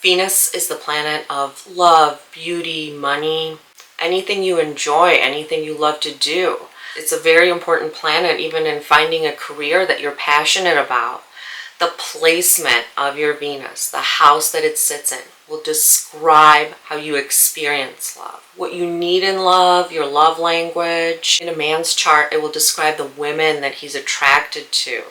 Venus is the planet of love, beauty, money, anything you enjoy, anything you love to do. It's a very important planet even in finding a career that you're passionate about. The placement of your Venus, the house that it sits in, will describe how you experience love. What you need in love, your love language. In a man's chart, it will describe the women that he's attracted to.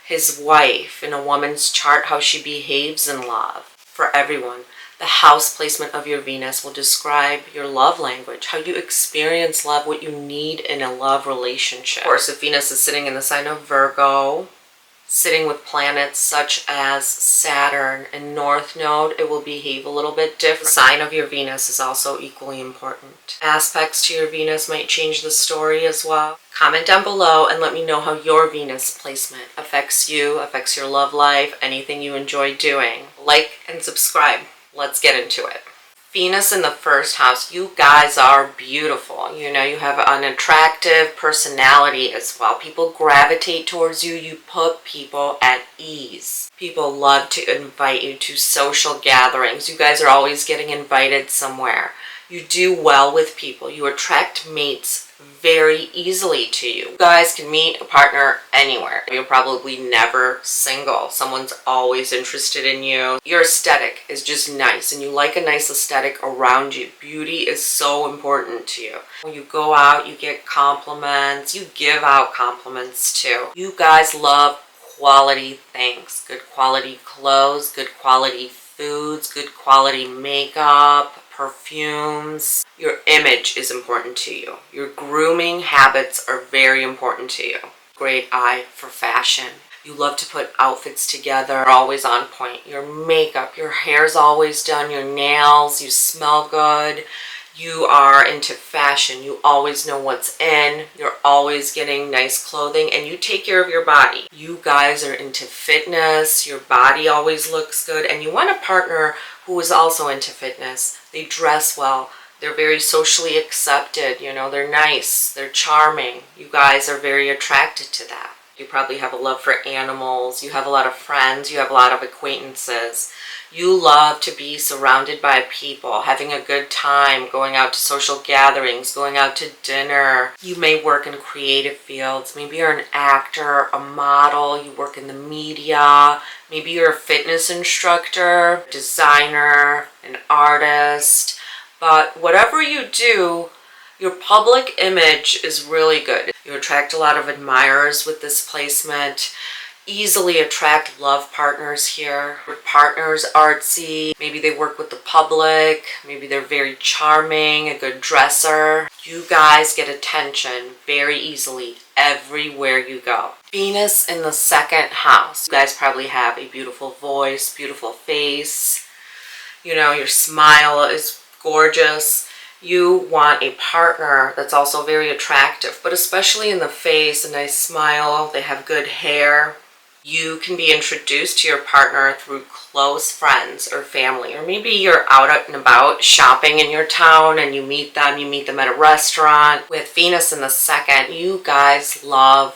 His wife. In a woman's chart, how she behaves in love. For everyone, the house placement of your Venus will describe your love language, how you experience love, what you need in a love relationship. Of course, if Venus is sitting in the sign of Virgo, sitting with planets such as Saturn and North Node, it will behave a little bit different. The sign of your Venus is also equally important. Aspects to your Venus might change the story as well. Comment down below and let me know how your Venus placement affects you, affects your love life, anything you enjoy doing. Like and subscribe. Let's get into it. Venus in the first house, you guys are beautiful. You know, you have an attractive personality as well. People gravitate towards you. You put people at ease. People love to invite you to social gatherings. You guys are always getting invited somewhere. You do well with people. You attract mates very easily to you. You guys can meet a partner anywhere. You're probably never single. Someone's always interested in you. Your aesthetic is just nice and you like a nice aesthetic around you. Beauty is so important to you. When you go out, you get compliments. You give out compliments too. You guys love quality things. Good quality clothes, good quality foods, good quality makeup, perfumes. Your image is important to you. Your grooming habits are very important to you. Great eye for fashion. You love to put outfits together, always on point. Your makeup, your hair's always done, your nails, you smell good. You are into fashion. You always know what's in. You're always getting nice clothing and you take care of your body. You guys are into fitness. Your body always looks good and you want a partner who is also into fitness. They dress well. They're very socially accepted. You know, they're nice. They're charming. You guys are very attracted to that. You probably have a love for animals. You have a lot of friends. You have a lot of acquaintances. You love to be surrounded by people, having a good time, going out to social gatherings, going out to dinner. You may work in creative fields. Maybe you're an actor, a model, you work in the media. Maybe you're a fitness instructor, designer, an artist. But whatever you do, your public image is really good. You attract a lot of admirers with this placement. Easily attract love partners here. Your partner's artsy. Maybe they work with the public. Maybe they're very charming, a good dresser. You guys get attention very easily everywhere you go. Venus in the second house. You guys probably have a beautiful voice, beautiful face. You know, your smile is gorgeous. You want a partner that's also very attractive, but especially in the face, a nice smile. They have good hair. You can be introduced to your partner through close friends or family, or maybe you're out and about shopping in your town and you meet them at a restaurant. With Venus in the second, you guys love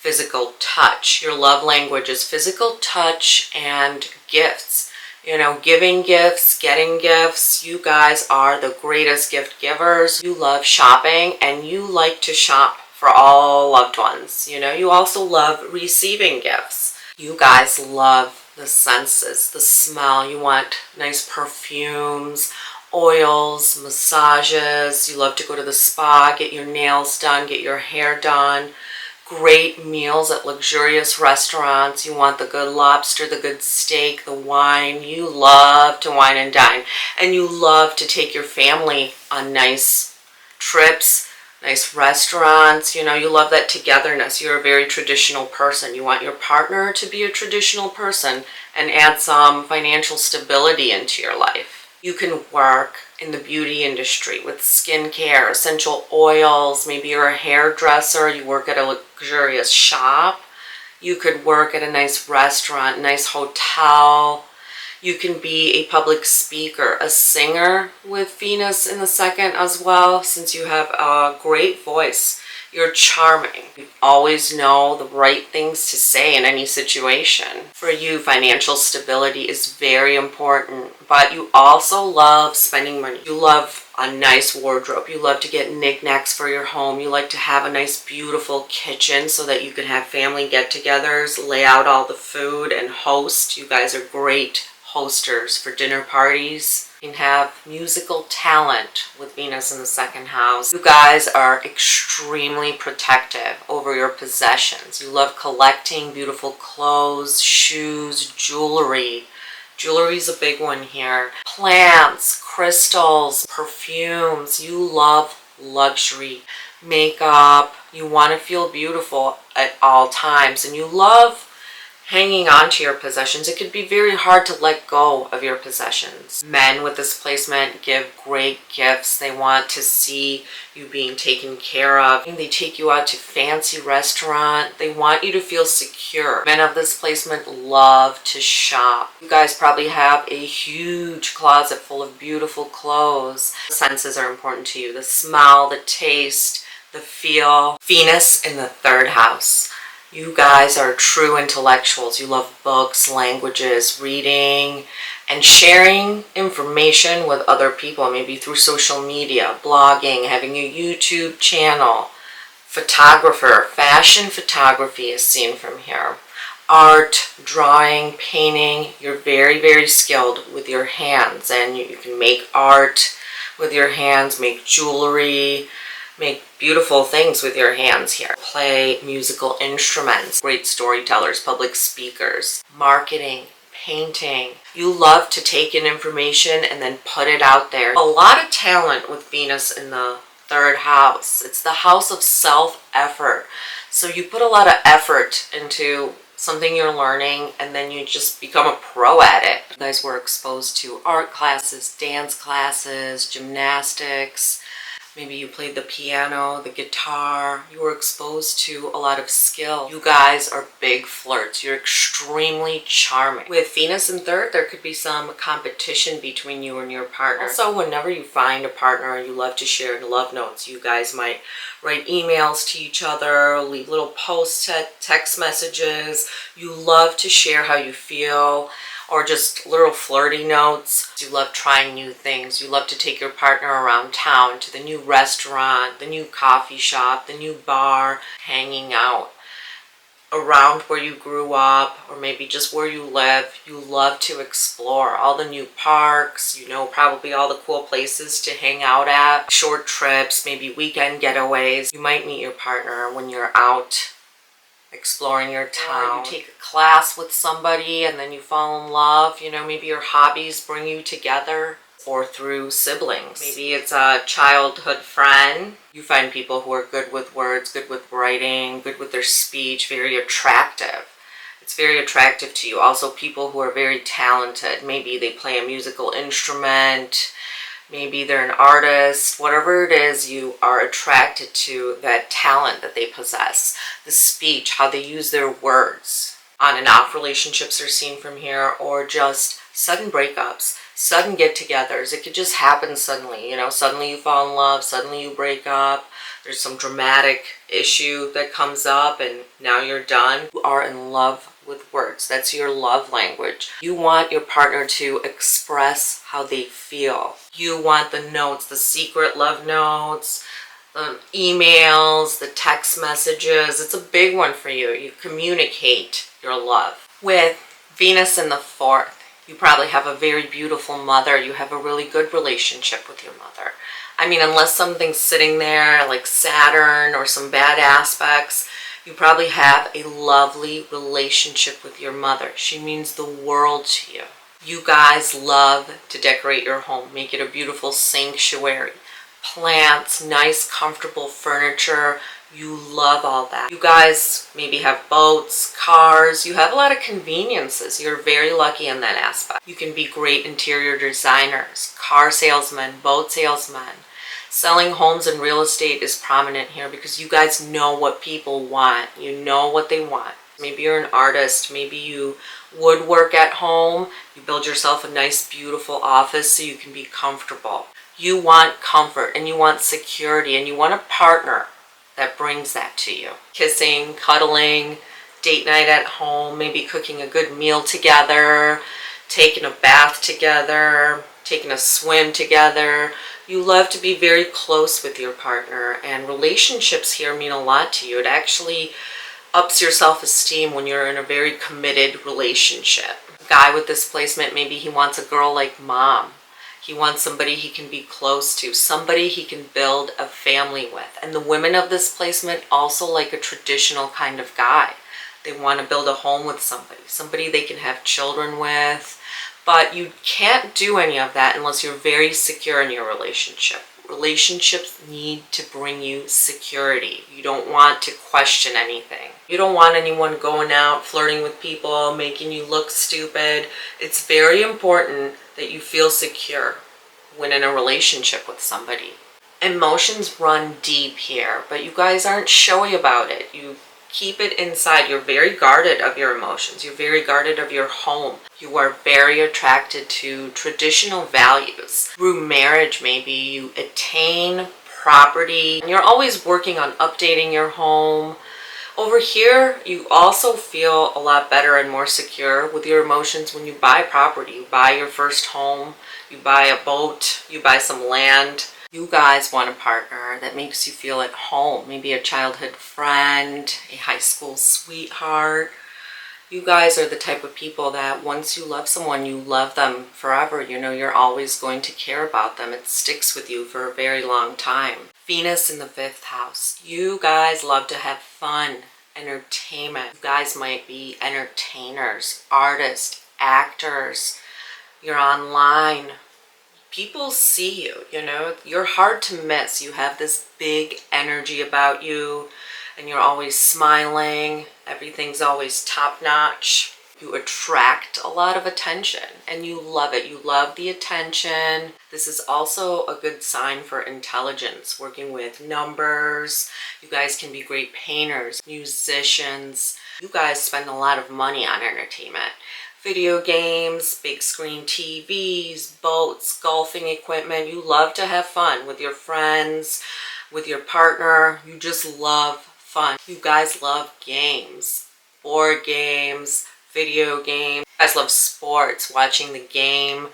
physical touch. Your love language is physical touch and gifts. You know, giving gifts, getting gifts. You guys are the greatest gift givers. You love shopping and you like to shop for all loved ones. You know, you also love receiving gifts. You guys love the senses, the smell. You want nice perfumes, oils, massages. You love to go to the spa, get your nails done, get your hair done. Great meals at luxurious restaurants. You want the good lobster, the good steak, the wine. You love to wine and dine. And you love to take your family on nice trips, nice restaurants. You know, you love that togetherness. You're a very traditional person. You want your partner to be a traditional person and add some financial stability into your life. You can work in the beauty industry with skincare, essential oils. Maybe you're a hairdresser. You work at a luxurious shop. You could work at a nice restaurant, nice hotel. You can be a public speaker, a singer with Venus in the second as well, since you have a great voice. You're charming. You always know the right things to say in any situation. For you, financial stability is very important, but you also love spending money. You love a nice wardrobe. You love to get knickknacks for your home. You like to have a nice, beautiful kitchen so that you can have family get-togethers, lay out all the food, and host. You guys are great hosters for dinner parties. You can have musical talent with Venus in the second house. You guys are extremely protective over your possessions. You love collecting beautiful clothes, shoes, jewelry. Jewelry is a big one here. Plants, crystals, perfumes. You love luxury, makeup. You want to feel beautiful at all times, and you love hanging on to your possessions. It could be very hard to let go of your possessions. Men with this placement give great gifts. They want to see you being taken care of. They take you out to fancy restaurant. They want you to feel secure. Men of this placement love to shop. You guys probably have a huge closet full of beautiful clothes. The senses are important to you. The smell, the taste, the feel. Venus in the third house. You guys are true intellectuals. You love books, languages, reading, and sharing information with other people, maybe through social media, blogging, having a YouTube channel. Photographer, fashion photography is seen from here. Art, drawing, painting. You're very, very skilled with your hands, and you can make art with your hands, make jewelry, make beautiful things with your hands here. Play musical instruments. Great storytellers, public speakers, marketing, painting. You love to take in information and then put it out there. A lot of talent with Venus in the third house. It's the house of self-effort. So you put a lot of effort into something you're learning, and then you just become a pro at it. You guys were exposed to art classes, dance classes, gymnastics. Maybe you played the piano, the guitar. You were exposed to a lot of skill. You guys are big flirts. You're extremely charming. With Venus in third, there could be some competition between you and your partner. Also, whenever you find a partner you love to share love notes, you guys might write emails to each other, leave little posts, text messages. You love to share how you feel, or just little flirty notes. You love trying new things. You love to take your partner around town to the new restaurant, the new coffee shop, the new bar, hanging out around where you grew up, or maybe just where you live. You love to explore all the new parks, probably all the cool places to hang out at, short trips, maybe weekend getaways. You might meet your partner when you're out exploring your town. Or you take a class with somebody and then you fall in love. Maybe your hobbies bring you together, or through siblings. Maybe it's a childhood friend. You find people who are good with words, good with writing, good with their speech, very attractive. It's very attractive to you. Also, people who are very talented. Maybe they play a musical instrument. Maybe they're an artist. Whatever it is, you are attracted to that talent that they possess. The speech, how they use their words. On and off relationships are seen from here, or just sudden breakups, sudden get-togethers. It could just happen suddenly. Suddenly you fall in love, suddenly you break up. There's some dramatic issue that comes up and now you're done. You are in love with words. That's your love language. You want your partner to express how they feel. You want the notes, the secret love notes, the emails, the text messages. It's a big one for you. You communicate your love. With Venus in the fourth, you probably have a very beautiful mother. You have a really good relationship with your mother. Unless something's sitting there like Saturn or some bad aspects, you probably have a lovely relationship with your mother. She means the world to you. You guys love to decorate your home, make it a beautiful sanctuary. Plants, nice, comfortable furniture. You love all that. You guys maybe have boats, cars. You have a lot of conveniences. You're very lucky in that aspect. You can be great interior designers, car salesmen, boat salesmen. Selling homes and real estate is prominent here because you guys know what people want. You know what they want. Maybe you're an artist. Maybe you woodwork at home. You build yourself a nice, beautiful office so you can be comfortable. You want comfort and you want security and you want a partner that brings that to you. Kissing, cuddling, date night at home, maybe cooking a good meal together, taking a bath together, taking a swim together. You love to be very close with your partner, and relationships here mean a lot to you. It actually ups your self-esteem when you're in a very committed relationship. A guy with this placement, maybe he wants a girl like mom. He wants somebody he can be close to, somebody he can build a family with. And the women of this placement also like a traditional kind of guy. They want to build a home with somebody they can have children with. But you can't do any of that unless you're very secure in your relationship. Relationships need to bring you security. You don't want to question anything. You don't want anyone going out, flirting with people, making you look stupid. It's very important that you feel secure when in a relationship with somebody. Emotions run deep here, but you guys aren't showy about it. You keep it inside. You're very guarded of your emotions. You're very guarded of your home. You are very attracted to traditional values. Through marriage, maybe you attain property. And you're always working on updating your home. Over here, you also feel a lot better and more secure with your emotions when you buy property. You buy your first home, you buy a boat, you buy some land. You guys want a partner that makes you feel at home. Maybe a childhood friend, a high school sweetheart. You guys are the type of people that once you love someone, you love them forever. You know, you're always going to care about them. It sticks with you for a very long time. Venus in the 5th house. You guys love to have fun, entertainment. You guys might be entertainers, artists, actors. You're online. People see you, you know. You're hard to miss. You have this big energy about you, and you're always smiling. Everything's always top-notch. You attract a lot of attention, and you love it. You love the attention. This is also a good sign for intelligence, working with numbers. You guys can be great painters, musicians. You guys spend a lot of money on entertainment. Video games, big screen TVs, boats, golfing equipment. You love to have fun with your friends, with your partner. You just love fun. You guys love games, board games, video games. You guys love sports, watching the game.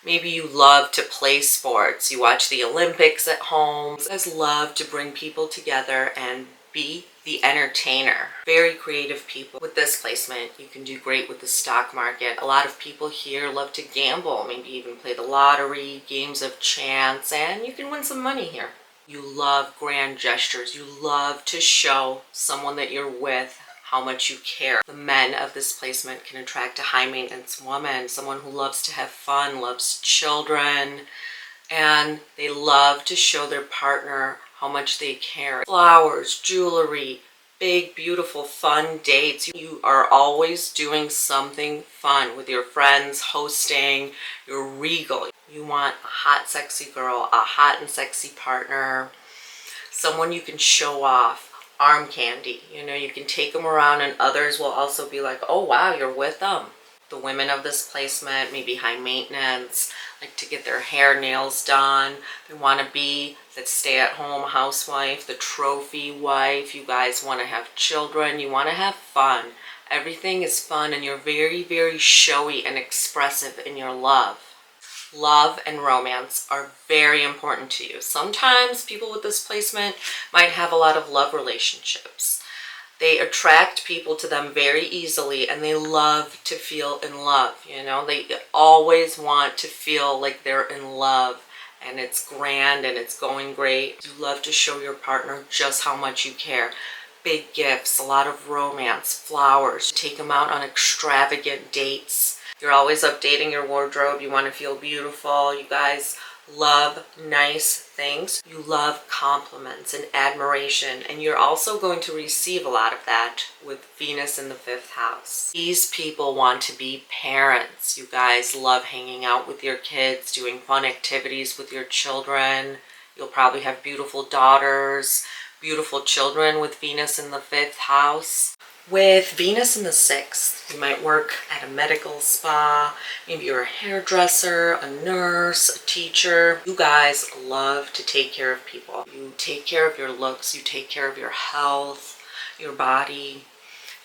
Maybe you love to play sports. You watch the Olympics at home. You guys love to bring people together and be the entertainer. Very creative people. With this placement, you can do great with the stock market. A lot of people here love to gamble, maybe even play the lottery, games of chance, and you can win some money here. You love grand gestures. You love to show someone that you're with how much you care. The men of this placement can attract a high maintenance woman, someone who loves to have fun, loves children, and they love to show their partner how much they care. Flowers, jewelry, big, beautiful, fun dates. You are always doing something fun with your friends, hosting. You're regal. You want a hot, sexy girl, a hot and sexy partner, someone you can show off. Arm candy, you know, you can take them around and others will also be like, oh wow, you're with them. The women of this placement may be high maintenance, like to get their hair, nails done. They want to be that stay-at-home housewife, the trophy wife. You guys want to have children. You want to have fun. Everything is fun, and you're very, very showy and expressive in your love. Love and romance are very important to you. Sometimes people with this placement might have a lot of love relationships. They attract people to them very easily, and they love to feel in love. You know, they always want to feel like they're in love, and it's grand and it's going great. You love to show your partner just how much you care. Big gifts, a lot of romance, flowers. Take them out on extravagant dates. You're always updating your wardrobe. You want to feel beautiful. You guys love nice things. You love compliments and admiration, and you're also going to receive a lot of that with Venus in the 5th house. These people want to be parents. You guys love hanging out with your kids, doing fun activities with your children. You'll probably have beautiful daughters, beautiful children with Venus in the 5th house. With Venus in the 6th, you might work at a medical spa, maybe you're a hairdresser, a nurse, a teacher. You guys love to take care of people. You take care of your looks, you take care of your health, your body,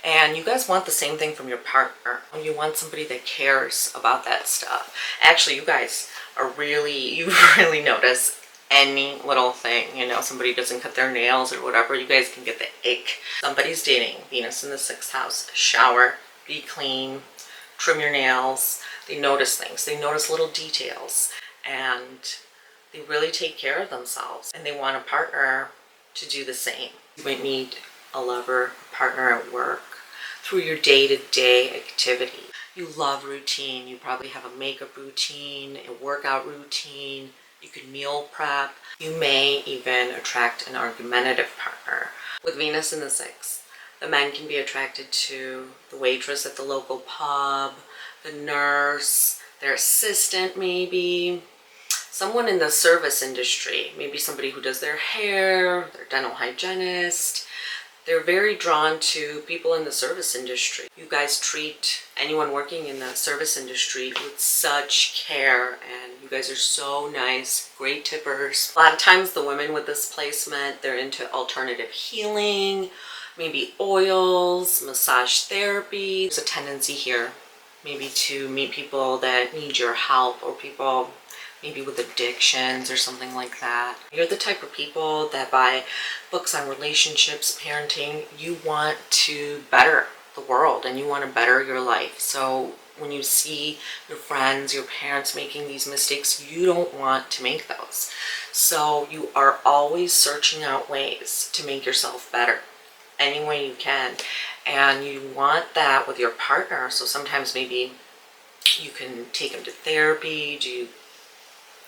and you guys want the same thing from your partner. You want somebody that cares about that stuff. Actually, you guys are you really notice any little thing, somebody doesn't cut their nails or whatever, you guys can get the ick. Somebody's dating Venus in the 6th house. Shower, be clean, trim your nails. They notice things, they notice little details, and they really take care of themselves, and they want a partner to do the same. You might need a lover, a partner at work, through your day-to-day activity. You love routine. You probably have a makeup routine, a workout routine. You could meal prep. You may even attract an argumentative partner. With Venus in the 6th, the men can be attracted to the waitress at the local pub, the nurse, their assistant maybe, someone in the service industry, maybe somebody who does their hair, their dental hygienist. They're very drawn to people in the service industry. You guys treat anyone working in the service industry with such care, and you guys are so nice, great tippers. A lot of times the women with this placement, they're into alternative healing, maybe oils, massage therapy. There's a tendency here maybe to meet people that need your help, or people maybe with addictions or something like that. You're the type of people that buy books on relationships, parenting. You want to better the world and you want to better your life. So when you see your friends, your parents making these mistakes, you don't want to make those. So you are always searching out ways to make yourself better any way you can. And you want that with your partner. So sometimes maybe you can take them to therapy, do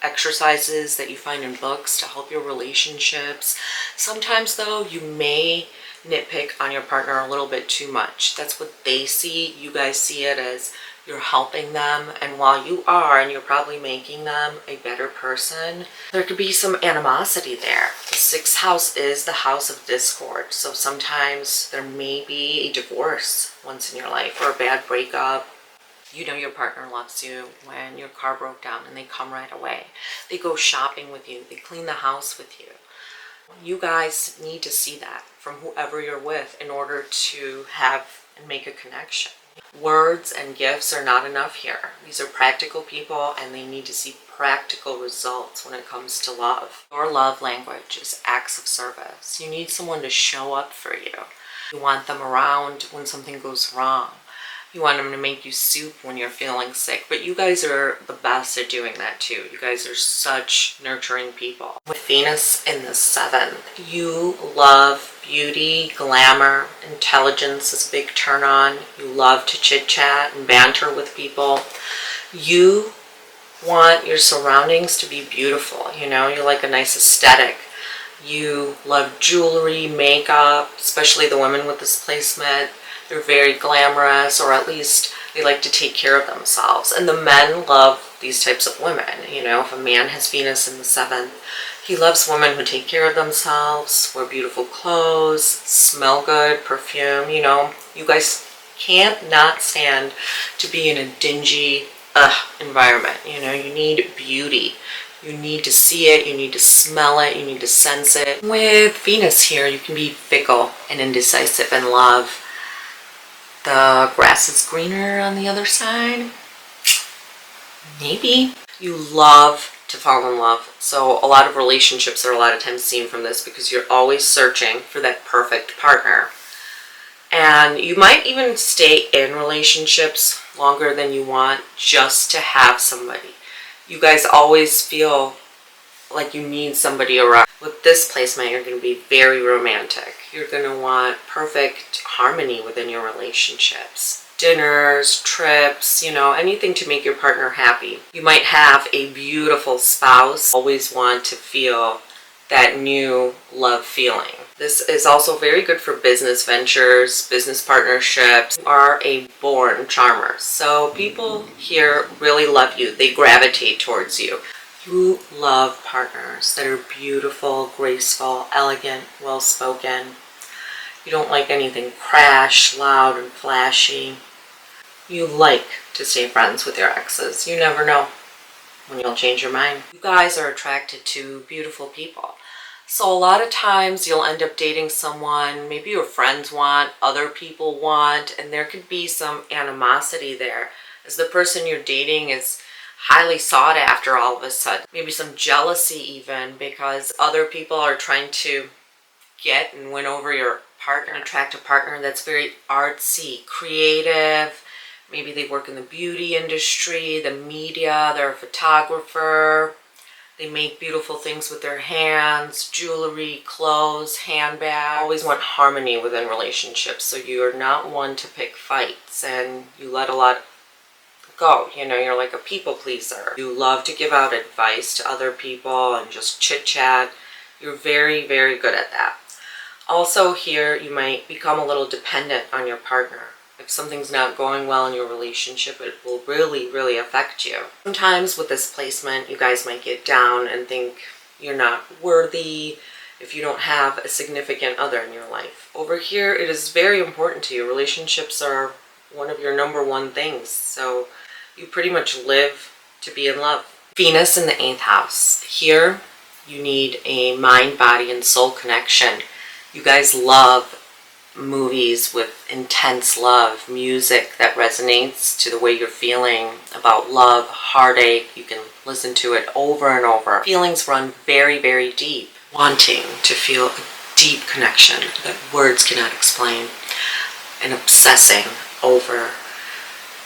exercises that you find in books to help your relationships. Sometimes though, you may nitpick on your partner a little bit too much. That's what they see. You guys see it as you're helping them, and while you are, and you're probably making them a better person, there could be some animosity there. The 6th house is the house of discord, so sometimes there may be a divorce once in your life, or a bad breakup. You know your partner loves you when your car broke down and they come right away. They go shopping with you. They clean the house with you. You guys need to see that from whoever you're with in order to have and make a connection. Words and gifts are not enough here. These are practical people, and they need to see practical results when it comes to love. Your love language is acts of service. You need someone to show up for you. You want them around when something goes wrong. You want them to make you soup when you're feeling sick. But you guys are the best at doing that too. You guys are such nurturing people. With Venus in the 7th, you love beauty, glamour, intelligence is a big turn on. You love to chit chat and banter with people. You want your surroundings to be beautiful. You like a nice aesthetic. You love jewelry, makeup, especially the women with this placement. They're very glamorous, or at least they like to take care of themselves. And the men love these types of women. If a man has Venus in the 7th, he loves women who take care of themselves, wear beautiful clothes, smell good, perfume. You guys can't not stand to be in a dingy environment. You need beauty. You need to see it, you need to smell it, you need to sense it. With Venus here, you can be fickle and indecisive in love. The grass is greener on the other side. Maybe. You love to fall in love. So a lot of relationships are a lot of times seen from this, because you're always searching for that perfect partner. And you might even stay in relationships longer than you want just to have somebody. You guys always feel like you need somebody around. With this placement, you're going to be very romantic. You're going to want perfect harmony within your relationships. Dinners, trips, anything to make your partner happy. You might have a beautiful spouse. Always want to feel that new love feeling. This is also very good for business ventures, business partnerships. You are a born charmer. So people here really love you. They gravitate towards you. You love partners that are beautiful, graceful, elegant, well-spoken. You don't like anything crash, loud, and flashy. You like to stay friends with your exes. You never know when you'll change your mind. You guys are attracted to beautiful people. So a lot of times you'll end up dating someone maybe your friends want, other people want, and there could be some animosity there as the person you're dating is highly sought after all of a sudden. Maybe some jealousy even because other people are trying to get and win over your partner. Attract a partner that's very artsy, creative. Maybe they work in the beauty industry, the media, they're a photographer. They make beautiful things with their hands, jewelry, clothes, handbags. Always want harmony within relationships, so you're not one to pick fights and you let a lot go. You know, you're like a people pleaser. You love to give out advice to other people and just chit chat. You're very, very good at that. Also here, you might become a little dependent on your partner. If something's not going well in your relationship, it will really, really affect you. Sometimes with this placement, you guys might get down and think you're not worthy if you don't have a significant other in your life. Over here, it is very important to you. Relationships are one of your number one things. So you pretty much live to be in love. Venus in the 8th house. Here, you need a mind, body, and soul connection. You guys love movies with intense love, music that resonates to the way you're feeling about love, heartache. You can listen to it over and over. Feelings run very, very deep. Wanting to feel a deep connection that words cannot explain, and obsessing over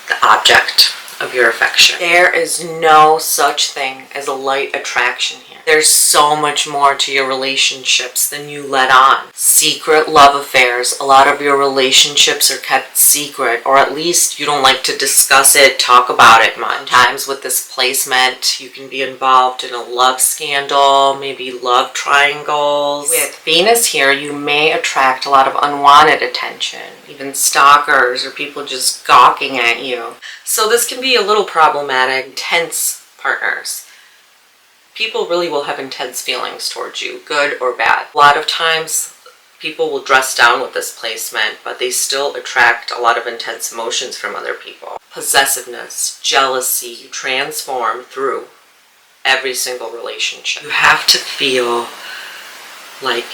the object of your affection. There is no such thing as a light attraction here. There's so much more to your relationships than you let on. Secret love affairs. A lot of your relationships are kept secret, or at least you don't like to discuss it, talk about it much. Sometimes with this placement, you can be involved in a love scandal, maybe love triangles. With Venus here, you may attract a lot of unwanted attention, even stalkers or people just gawking at you. So this can be a little problematic. Intense partners. People really will have intense feelings towards you, good or bad. A lot of times people will dress down with this placement, but they still attract a lot of intense emotions from other people. Possessiveness, jealousy, you transform through every single relationship. You have to feel like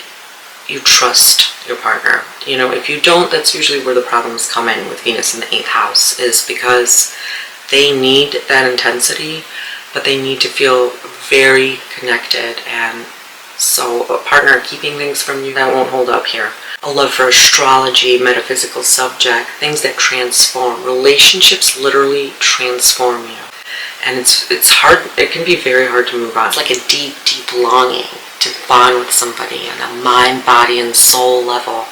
you trust your partner. You know, if you don't, that's usually where the problems come in with Venus in the 8th house, is because they need that intensity, but they need to feel very connected, and so a partner keeping things from you, that won't hold up here. A love for astrology, metaphysical subject, things that transform. Relationships literally transform you, and it's hard. It can be very hard to move on. It's like a deep, deep longing to bond with somebody on a mind, body, and soul level.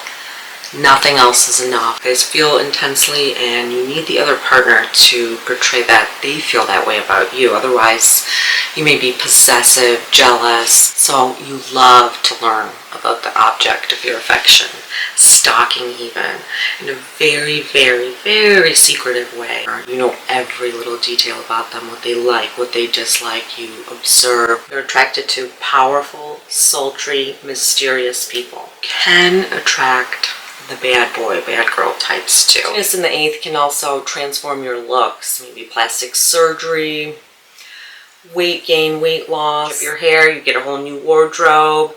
Nothing else is enough. You guys feel intensely, and you need the other partner to portray that they feel that way about you. Otherwise, you may be possessive, jealous. So you love to learn about the object of your affection, stalking even, in a very, very, very secretive way. You know every little detail about them, what they like, what they dislike. You observe. You're attracted to powerful, sultry, mysterious people. Can attract the bad boy, bad girl types too. Venus in the 8th can also transform your looks, maybe plastic surgery, weight gain, weight loss. Your hair, you get a whole new wardrobe.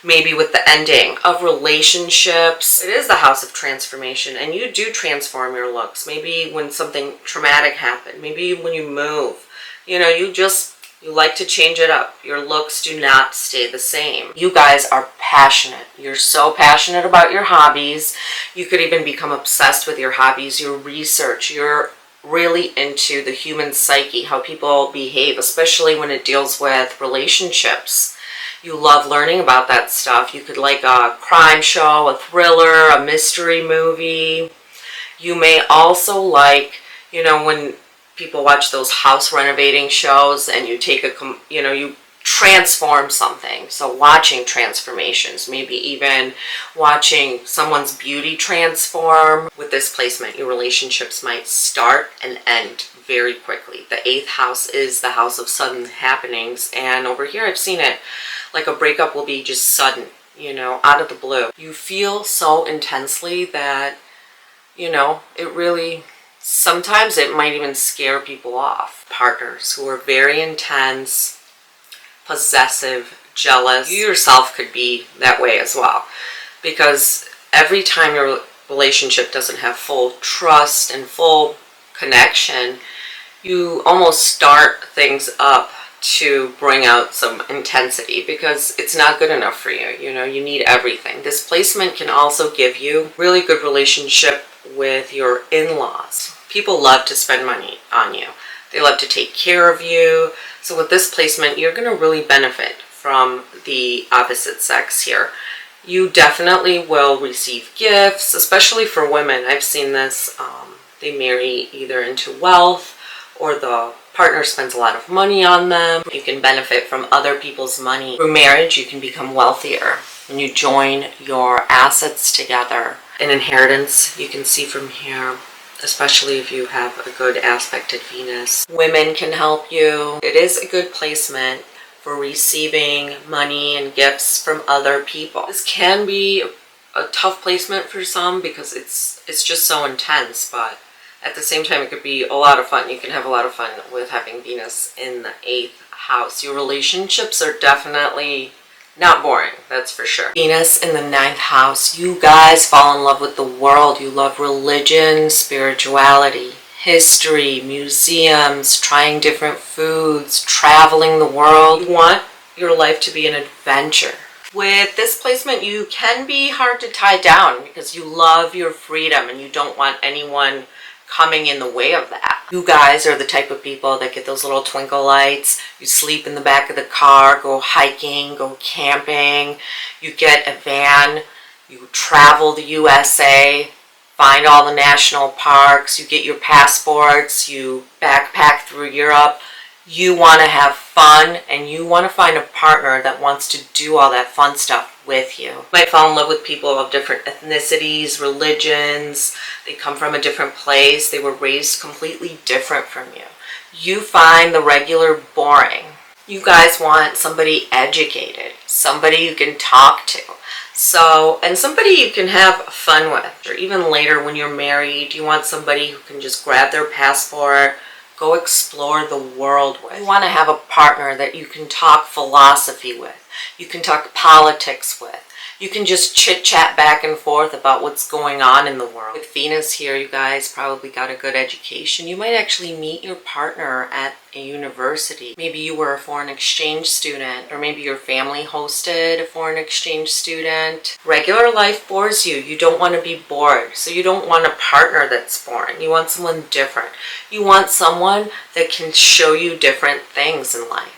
Maybe with the ending of relationships. It is the house of transformation, and you do transform your looks. Maybe when something traumatic happened, maybe when you move, you know, you like to change it up. Your looks do not stay the same. You guys are passionate. You're so passionate about your hobbies. You could even become obsessed with your hobbies, your research. You're really into the human psyche, how people behave, especially when it deals with relationships. You love learning about that stuff. You could like a crime show, a thriller, a mystery movie. You may also like, you know, when people watch those house renovating shows and you take you transform something. So watching transformations, maybe even watching someone's beauty transform. With this placement, your relationships might start and end very quickly. The 8th house is the house of sudden happenings, and over here I've seen it like a breakup will be just sudden, you know, out of the blue. You feel so intensely that, you know, it really, sometimes it might even scare people off. Partners who are very intense, possessive, jealous. You yourself could be that way as well, because every time your relationship doesn't have full trust and full connection, you almost start things up to bring out some intensity because it's not good enough for you. You know, you need everything. This placement can also give you really good relationship with your in-laws. People love to spend money on you. They love to take care of you. So with this placement, you're going to really benefit from the opposite sex here. You definitely will receive gifts, especially for women. I've seen this. They marry either into wealth, or the partner spends a lot of money on them. You can benefit from other people's money. Through marriage, you can become wealthier when you join your assets together. An inheritance, you can see from here, especially if you have a good aspect at Venus. Women can help you. It is a good placement for receiving money and gifts from other people. This can be a tough placement for some because it's just so intense, but at the same time, it could be a lot of fun. You can have a lot of fun with having Venus in the 8th house. Your relationships are definitely not boring, that's for sure. Venus in the 9th house, you guys fall in love with the world. You love religion, spirituality, history, museums, trying different foods, traveling the world. You want your life to be an adventure. With this placement, you can be hard to tie down because you love your freedom and you don't want anyone coming in the way of that. You guys are the type of people that get those little twinkle lights. You sleep in the back of the car, go hiking, go camping. You get a van, you travel the USA, find all the national parks, you get your passports, you backpack through Europe. You want to have fun and you want to find a partner that wants to do all that fun stuff with you. You might fall in love with people of different ethnicities, religions. They come from a different place. They were raised completely different from you. You find the regular boring. You guys want somebody educated, somebody you can talk to. So, and somebody you can have fun with. Or even later when you're married, you want somebody who can just grab their passport, go explore the world with. You want to have a partner that you can talk philosophy with. You can talk politics with. You can just chit-chat back and forth about what's going on in the world. With Venus here, you guys probably got a good education. You might actually meet your partner at a university. Maybe you were a foreign exchange student, or maybe your family hosted a foreign exchange student. Regular life bores you. You don't want to be bored, so you don't want a partner that's boring. You want someone different. You want someone that can show you different things in life.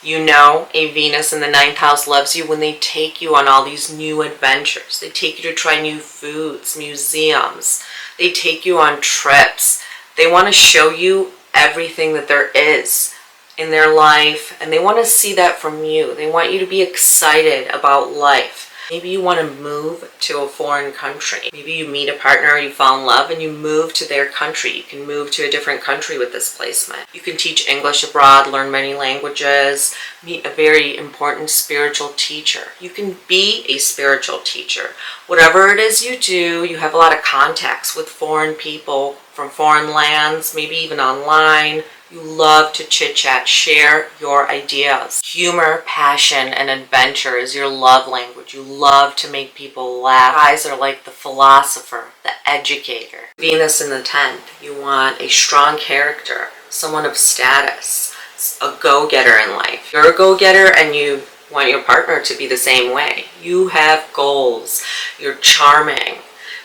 You know, a Venus in the 9th house loves you when they take you on all these new adventures. They take you to try new foods, museums. They take you on trips. They want to show you everything that there is in their life, and they want to see that from you. They want you to be excited about life. Maybe you want to move to a foreign country. Maybe you meet a partner, you fall in love, and you move to their country. You can move to a different country with this placement. You can teach English abroad, learn many languages, meet a very important spiritual teacher. You can be a spiritual teacher. Whatever it is you do, you have a lot of contacts with foreign people from foreign lands, maybe even online. You love to chit-chat, share your ideas. Humor, passion, and adventure is your love language. You love to make people laugh. You guys are like the philosopher, the educator. Venus in the 10th, you want a strong character, someone of status, a go-getter in life. You're a go-getter and you want your partner to be the same way. You have goals. You're charming.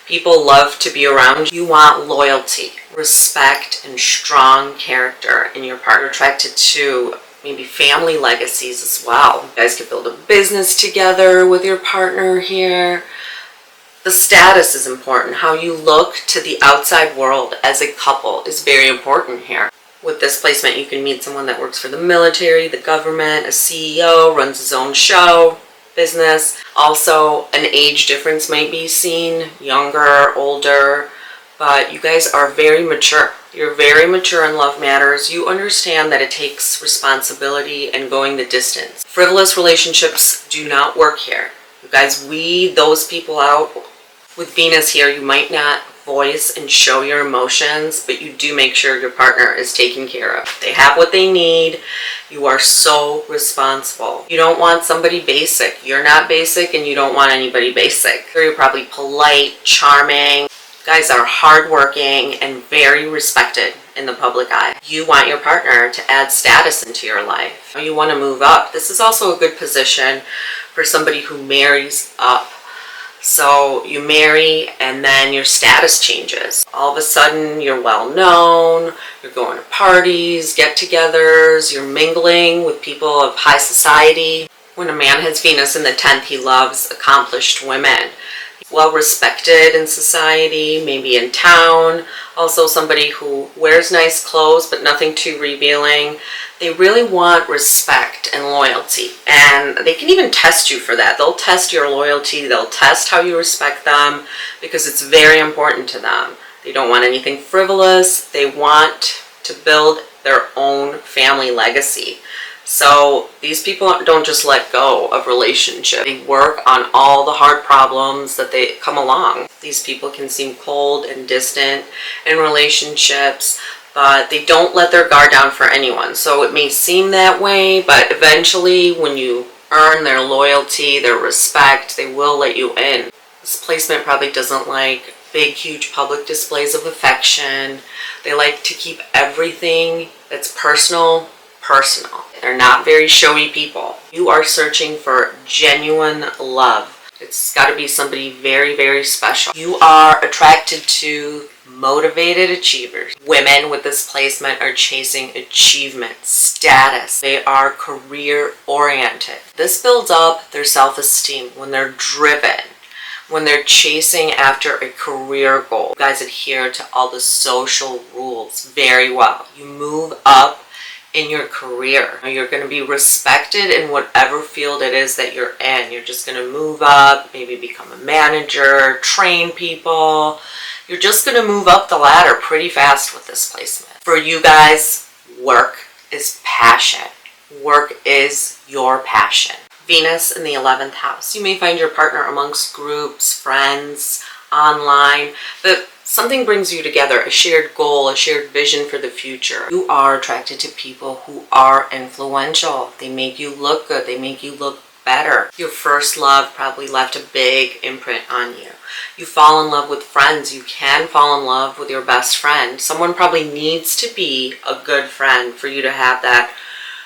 People love to be around you. You want loyalty, respect, and strong character in your partner. Attracted to maybe family legacies as well. You guys could build a business together with your partner here. The status is important. How you look to the outside world as a couple is very important here. With this placement, you can meet someone that works for the military, the government, a CEO, runs his own show, business. Also, an age difference might be seen, younger, older, but you guys are very mature. You're very mature in love matters. You understand that it takes responsibility and going the distance. Frivolous relationships do not work here. You guys weed those people out. With Venus here, you might not voice and show your emotions, but you do make sure your partner is taken care of. They have what they need. You are so responsible. You don't want somebody basic. You're not basic, and you don't want anybody basic. You're probably polite, charming. You guys are hardworking and very respected in the public eye. You want your partner to add status into your life. You want to move up. This is also a good position for somebody who marries up. So you marry and then your status changes. All of a sudden you're well known, you're going to parties, get-togethers, you're mingling with people of high society. When a man has Venus in the 10th, he loves accomplished women. Well respected in society, maybe in town. Also somebody who wears nice clothes but nothing too revealing. They really want respect and loyalty, and they can even test you for that. They'll test your loyalty, they'll test how you respect them, because it's very important to them. They don't want anything frivolous. They want to build their own family legacy. So these people don't just let go of relationships. They work on all the hard problems that they come along. These people can seem cold and distant in relationships, but they don't let their guard down for anyone. So it may seem that way, but eventually when you earn their loyalty, their respect, they will let you in. This placement probably doesn't like big, huge public displays of affection. They like to keep everything that's personal. They're not very showy people. You are searching for genuine love. It's got to be somebody very, very special. You are attracted to motivated achievers. Women with this placement are chasing achievement, status. They are career oriented. This builds up their self-esteem when they're driven, when they're chasing after a career goal. You guys adhere to all the social rules very well. You move up in your career. You're going to be respected in whatever field it is that you're in. You're just going to move up, maybe become a manager, train people. You're just going to move up the ladder pretty fast with this placement. For you guys, work is passion. Work is your passion. Venus in the 11th house. You may find your partner amongst groups, friends, online, but something brings you together, a shared goal, a shared vision for the future. You are attracted to people who are influential. They make you look good. They make you look better. Your first love probably left a big imprint on you. You fall in love with friends. You can fall in love with your best friend. Someone probably needs to be a good friend for you to have that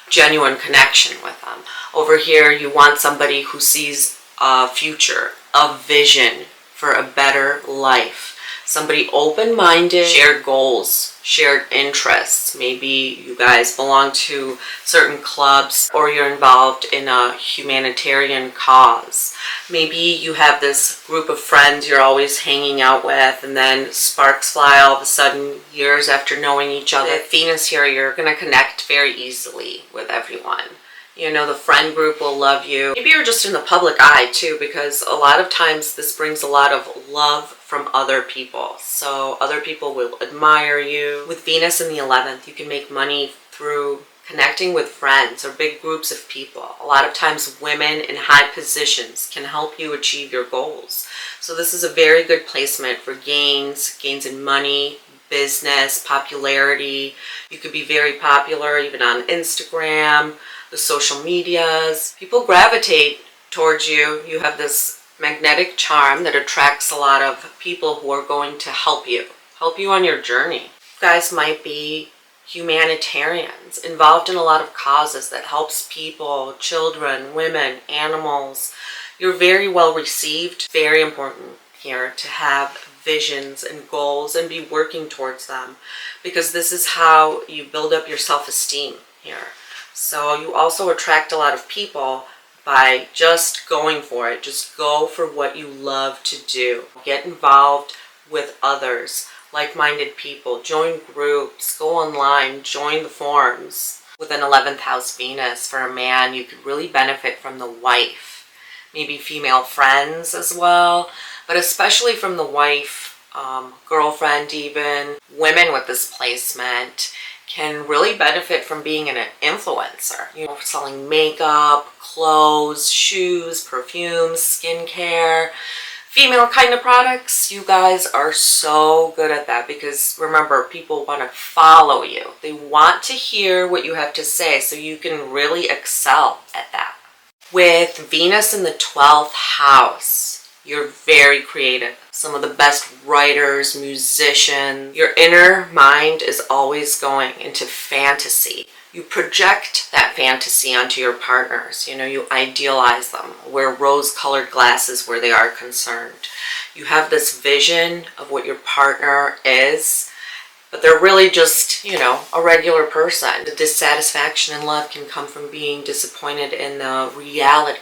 genuine connection with them. Over here, you want somebody who sees a future, a vision for a better life. Somebody open-minded, shared goals, shared interests. Maybe you guys belong to certain clubs, or you're involved in a humanitarian cause. Maybe you have this group of friends you're always hanging out with, and then sparks fly all of a sudden years after knowing each other. With Venus here, you're going to connect very easily with everyone. You know, the friend group will love you. Maybe you're just in the public eye too, because a lot of times this brings a lot of love from other people. So other people will admire you. With Venus in the 11th, you can make money through connecting with friends or big groups of people. A lot of times women in high positions can help you achieve your goals. So this is a very good placement for gains in money, business, popularity. You could be very popular even on Instagram, the social medias. People gravitate towards you. You have this magnetic charm that attracts a lot of people who are going to help you on your journey. You guys might be humanitarians, involved in a lot of causes that helps people, children, women, animals. You're very well received. Very important here to have visions and goals and be working towards them, because this is how you build up your self-esteem here. So you also attract a lot of people by just going for it. Just go for what you love to do. Get involved with others, like-minded people. Join groups, go online, join the forums. With an 11th house Venus, for a man, you could really benefit from the wife. Maybe female friends as well, but especially from the wife. girlfriend even. Women with this placement can really benefit from being an influencer. You know, selling makeup, clothes, shoes, perfumes, skincare, female kind of products. You guys are so good at that because remember, people want to follow you. They want to hear what you have to say so you can really excel at that. With Venus in the 12th house, you're very creative. Some of the best writers, musicians. Your inner mind is always going into fantasy. You project that fantasy onto your partners. You know, you idealize them. Wear rose-colored glasses where they are concerned. You have this vision of what your partner is, but they're really just, you know, a regular person. The dissatisfaction in love can come from being disappointed in the reality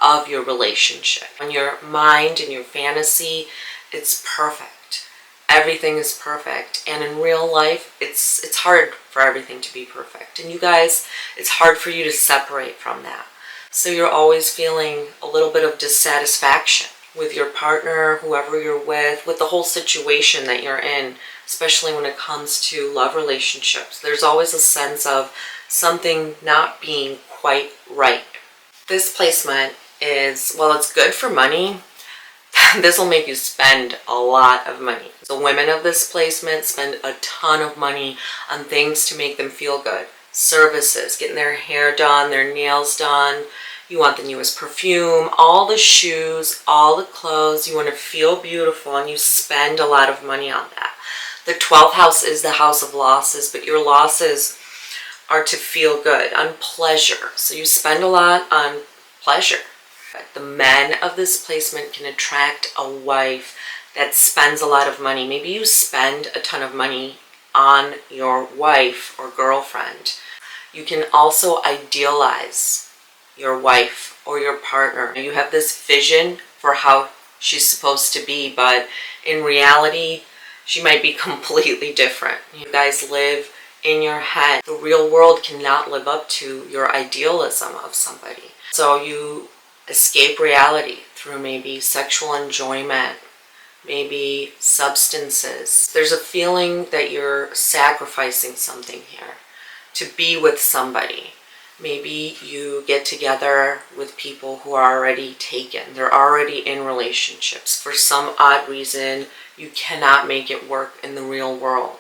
of your relationship. In your mind and your fantasy, it's perfect. Everything is perfect. And in real life, it's hard for everything to be perfect. And you guys, it's hard for you to separate from that. So you're always feeling a little bit of dissatisfaction with your partner, whoever you're with the whole situation that you're in, especially when it comes to love relationships. There's always a sense of something not being quite right. This placement is, well, it's good for money. This will make you spend a lot of money. So women of this placement spend a ton of money on things to make them feel good. Services, getting their hair done, their nails done. You want the newest perfume, all the shoes, all the clothes. You want to feel beautiful and you spend a lot of money on that. The 12th house is the house of losses, but your losses are to feel good, on pleasure. So you spend a lot on pleasure. The men of this placement can attract a wife that spends a lot of money. Maybe you spend a ton of money on your wife or girlfriend. You can also idealize your wife or your partner. You have this vision for how she's supposed to be, but in reality, she might be completely different. You guys live in your head. The real world cannot live up to your idealism of somebody. So you escape reality through maybe sexual enjoyment, maybe substances. There's a feeling that you're sacrificing something here to be with somebody. Maybe you get together with people who are already taken. They're already in relationships. For some odd reason, you cannot make it work in the real world.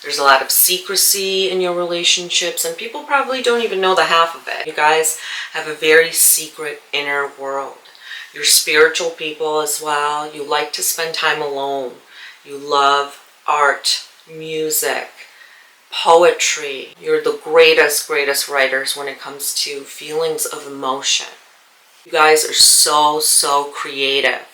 There's a lot of secrecy in your relationships, and people probably don't even know the half of it. You guys have a very secret inner world. You're spiritual people as well. You like to spend time alone. You love art, music, poetry. You're the greatest writers when it comes to feelings of emotion. You guys are so creative.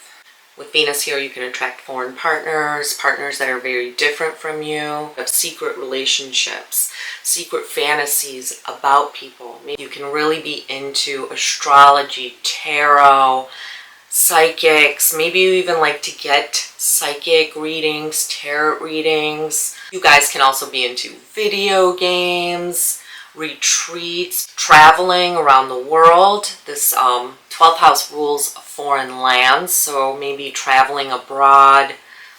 With Venus here, you can attract foreign partners, partners that are very different from you, have secret relationships, secret fantasies about people. Maybe you can really be into astrology, tarot, psychics. Maybe you even like to get psychic readings, tarot readings. You guys can also be into video games, retreats, traveling around the world. This 12th house rules foreign lands, so maybe traveling abroad,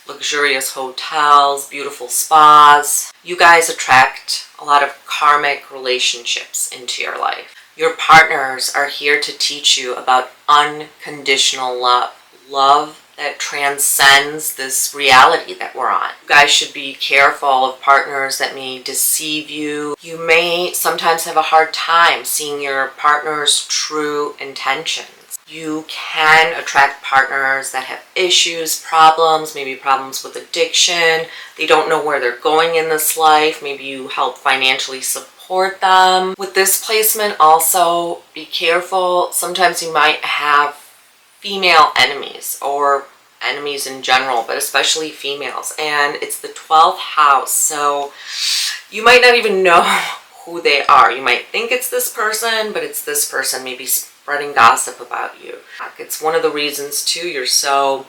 luxurious hotels, beautiful spas. You guys attract a lot of karmic relationships into your life. Your partners are here to teach you about unconditional love. Love that transcends this reality that we're on. You guys should be careful of partners that may deceive you. You may sometimes have a hard time seeing your partner's true intentions. You can attract partners that have issues, problems, maybe problems with addiction. They don't know where they're going in this life. Maybe you help financially support them. With this placement also, be careful. Sometimes you might have female enemies or enemies in general, but especially females. And it's the 12th house, so you might not even know who they are. You might think it's this person, but it's this person, maybe spreading gossip about you. It's one of the reasons too you're so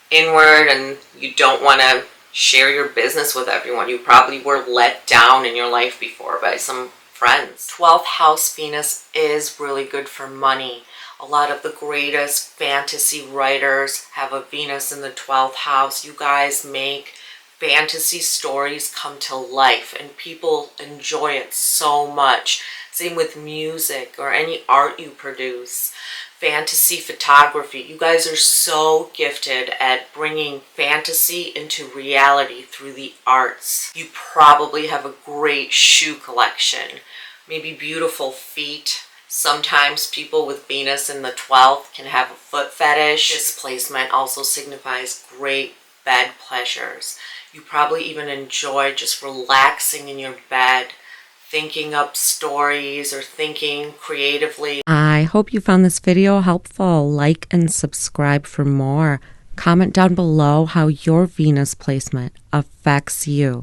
inward and you don't want to share your business with everyone. You probably were let down in your life before by some friends. 12th house Venus is really good for money. A lot of the greatest fantasy writers have a Venus in the 12th house. You guys make fantasy stories come to life and people enjoy it so much. Same with music or any art you produce. Fantasy photography. You guys are so gifted at bringing fantasy into reality through the arts. You probably have a great shoe collection, maybe beautiful feet. Sometimes people with Venus in the 12th can have a foot fetish. This placement also signifies great bed pleasures. You probably even enjoy just relaxing in your bed, thinking up stories or thinking creatively. I hope you found this video helpful. Like and subscribe for more. Comment down below how your Venus placement affects you.